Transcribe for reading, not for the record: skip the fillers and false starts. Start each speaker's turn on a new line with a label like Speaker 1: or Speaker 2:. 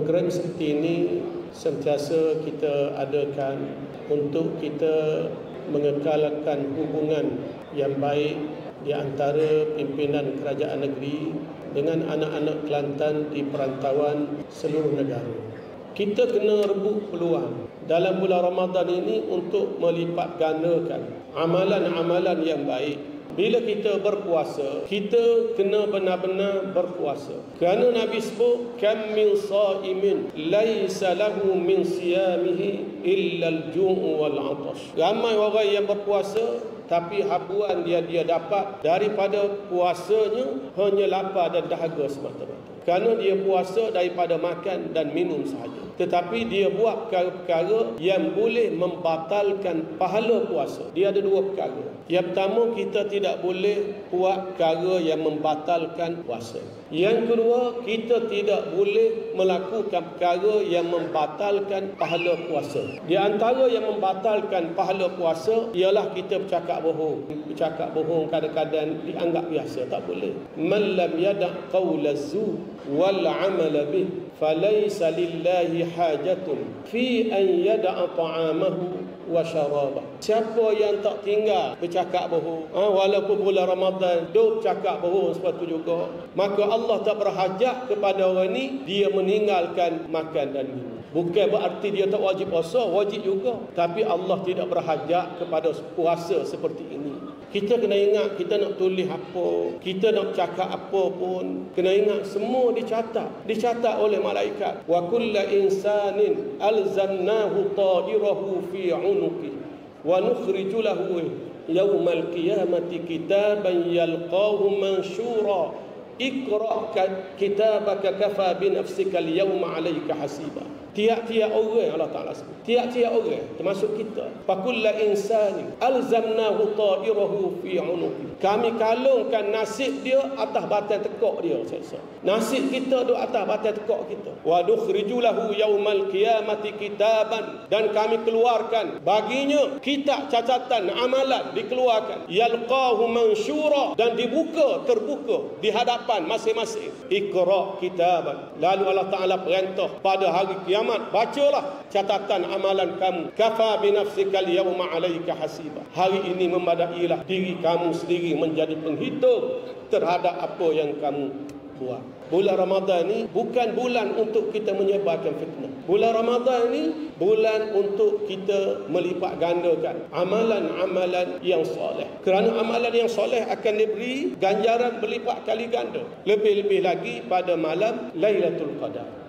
Speaker 1: Program seperti ini sentiasa kita adakan untuk kita mengekalkan hubungan yang baik di antara pimpinan kerajaan negeri dengan anak-anak Kelantan di perantauan seluruh negara. Kita kena rebut peluang dalam bulan Ramadan ini untuk melipat gandakan amalan-amalan yang baik. Bila kita berpuasa, kita kena benar-benar berpuasa. Kerana Nabi sebut, kam min sa'imin laisa lahu min siyamihi illa al-ju' wal 'atash. Ramai orang yang berpuasa tapi habuan dia dapat daripada puasanya hanya lapar dan dahaga semata-mata. Kerana dia puasa daripada makan dan minum sahaja. Tetapi dia buat perkara-perkara yang boleh membatalkan pahala puasa. Dia ada dua perkara. Yang pertama, kita tidak boleh buat perkara yang membatalkan puasa. Yang kedua, kita tidak boleh melakukan perkara yang membatalkan pahala puasa. Di antara yang membatalkan pahala puasa ialah kita bercakap bohong. Bercakap bohong kadang-kadang dianggap biasa. Tak boleh. Man lam yada' qawla zu' wal 'amala bih falaysa lillahi hajatun fi an yada'a ta'amahu wa syarabah. Siapa yang tak tinggal bercakap bohong, walaupun bulan Ramadan duk cakap bohong seperti itu juga, maka Allah tak berhajat kepada orang ni dia meninggalkan makan dan minum. Bukan berarti dia tak wajib puasa, wajib juga, tapi Allah tidak berhajat kepada puasa seperti ini. Kita kena ingat, kita nak tulis apa, kita nak cakap apa pun, kena ingat semua dicatat oleh malaikat. Wa kullu insanin alzamnahu ta'irahu fi 'unuqi wa nukhriju lahu yawmal qiyamati kitaban yalqahu manshura iqra' kitabaka kafa bi nafsika al-yawma 'alayka hasiba. Tiap-tiap orang Allah Ta'ala sebut. Tiap-tiap orang termasuk kita. Fakullu insani alzamnahu ta'irahu fi 'unuqi. Kami kalungkan nasib dia atas batang tekak dia. Nasib kita duduk atas batang tekak kita. Wa nukhriju lahu yaumal qiyamati kitaban, dan kami keluarkan baginya kitab catatan amalan dikeluarkan. Yalqahu mansyura, dan terbuka di hadapan masing-masing. Iqra' kitaban. Lalu Allah Ta'ala perintah pada hari kiamat, bacalah catatan amalan kamu. Kafa bi nafsika al-yawma 'alaika hasiba. Hari ini memadailah diri kamu sendiri menjadi penghitung terhadap apa yang kamu buat. Bulan Ramadan ni bukan bulan untuk kita menyebarkan fitnah. Bulan Ramadan ni bulan untuk kita melipat gandakan amalan-amalan yang soleh. Kerana amalan yang soleh akan diberi ganjaran berlipat kali ganda. Lebih-lebih lagi pada malam Lailatul Qadar.